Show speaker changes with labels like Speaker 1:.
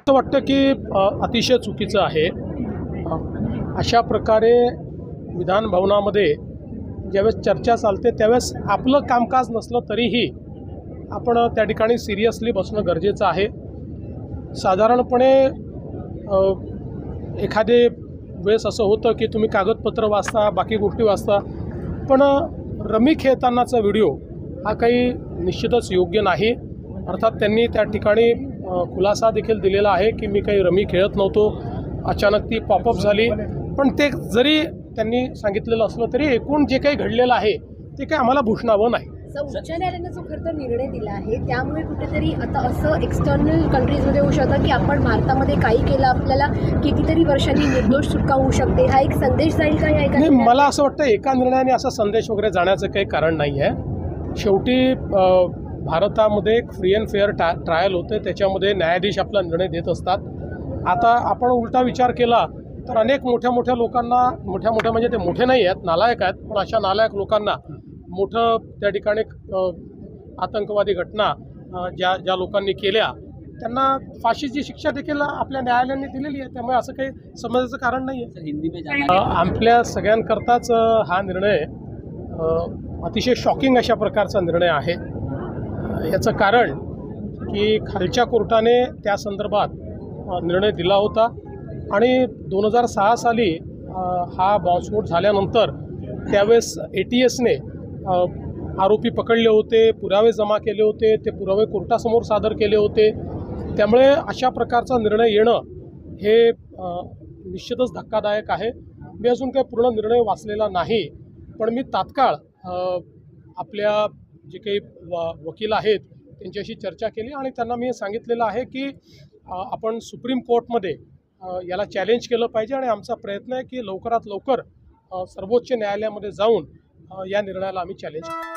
Speaker 1: असं वाटतं की अतिशय चुकीचं आहे। अशा प्रकारे विधान भवनामध्ये ज्यावेळेस चर्चा चालते त्यावेळेस आपलं कामकाज नसलं तरीही आपण त्या ठिकाणी सिरियसली बसणं गरजेचं आहे। साधारणपणे एखादे वेळेस असं होतं की तुम्ही कागदपत्र वाचता, बाकी गोष्टी वाचता, पण रमी खेळतानाचा व्हिडिओ हा काही निश्चितच योग्य नाही। अर्थात त्यांनी त्या ठिकाणी खुलासा देखील दिलेला आहे की मी काही रमी खेळत नव्हतो, अचानक ती पॉपअप झाली। पण ते जरी त्यांनी सांगितलेलं असलं तरी एकूण जे काही घडलेलं आहे ते काही आम्हाला भूषणावं नाही।
Speaker 2: उच्च न्यायालयाने जो खरं तर निर्णय दिला आहे त्यामुळे कुठेतरी आता असं एक्सटर्नल कंट्रीजमध्ये होऊ शकतं की आपण भारतामध्ये काही केलं आपल्याला कितीतरी वर्षांनी निर्दोष सुटका होऊ शकते, हा एक संदेश जाईल का या एका?
Speaker 1: नाही, मला असं वाटतं एका निर्णयाने असा संदेश वगैरे जाण्याचं काही कारण नाही आहे। शेवटी भारतामध्ये एक फ्री अँड फेअर ट्रायल होते, त्याच्यामध्ये न्यायाधीश आपला निर्णय देत असतात। आता आपण उलटा विचार केला तर अनेक मोठ्या लोकांना, मोठ्या म्हणजे ते मोठे नाही आहेत, नालायक आहेत, पण अशा नालायक लोकांना मोठं त्या ठिकाणी आतंकवादी घटना ज्या लोकांनी केल्या त्यांना फाशीची शिक्षा देखील आपल्या न्यायालयाने दिलेली आहे। त्यामुळे असं काही समजायचं कारण नाही आहे। आपल्या सगळ्यांकरताच हा निर्णय अतिशय शॉकिंग अशा प्रकारचा निर्णय आहे। याचं कारण की खालच्या कोर्टाने त्या संदर्भात निर्णय दिला होता आणि 2006 साली हा बॉम्बस्फोट झाल्यानंतर त्यावेळेस ATSने आरोपी पकडले होते, पुरावे जमा केले होते, ते पुरावे कोर्टासमोर सादर केले होते। त्यामुळे अशा प्रकारचा निर्णय येणं हे निश्चितच धक्कादायक आहे। मी अजून काही पूर्ण निर्णय वाचलेला नाही, पण मी तात्काळ आपल्या जे काही वकील आहेत त्यांच्याशी चर्चा केली आणि त्यांना मी सांगितलेलं आहे की आपण सुप्रीम कोर्टमध्ये याला चॅलेंज केलं पाहिजे आणि आमचा प्रयत्न आहे की लवकरात लवकर सर्वोच्च न्यायालयामध्ये जाऊन या निर्णयाला आम्ही चॅलेंज करू।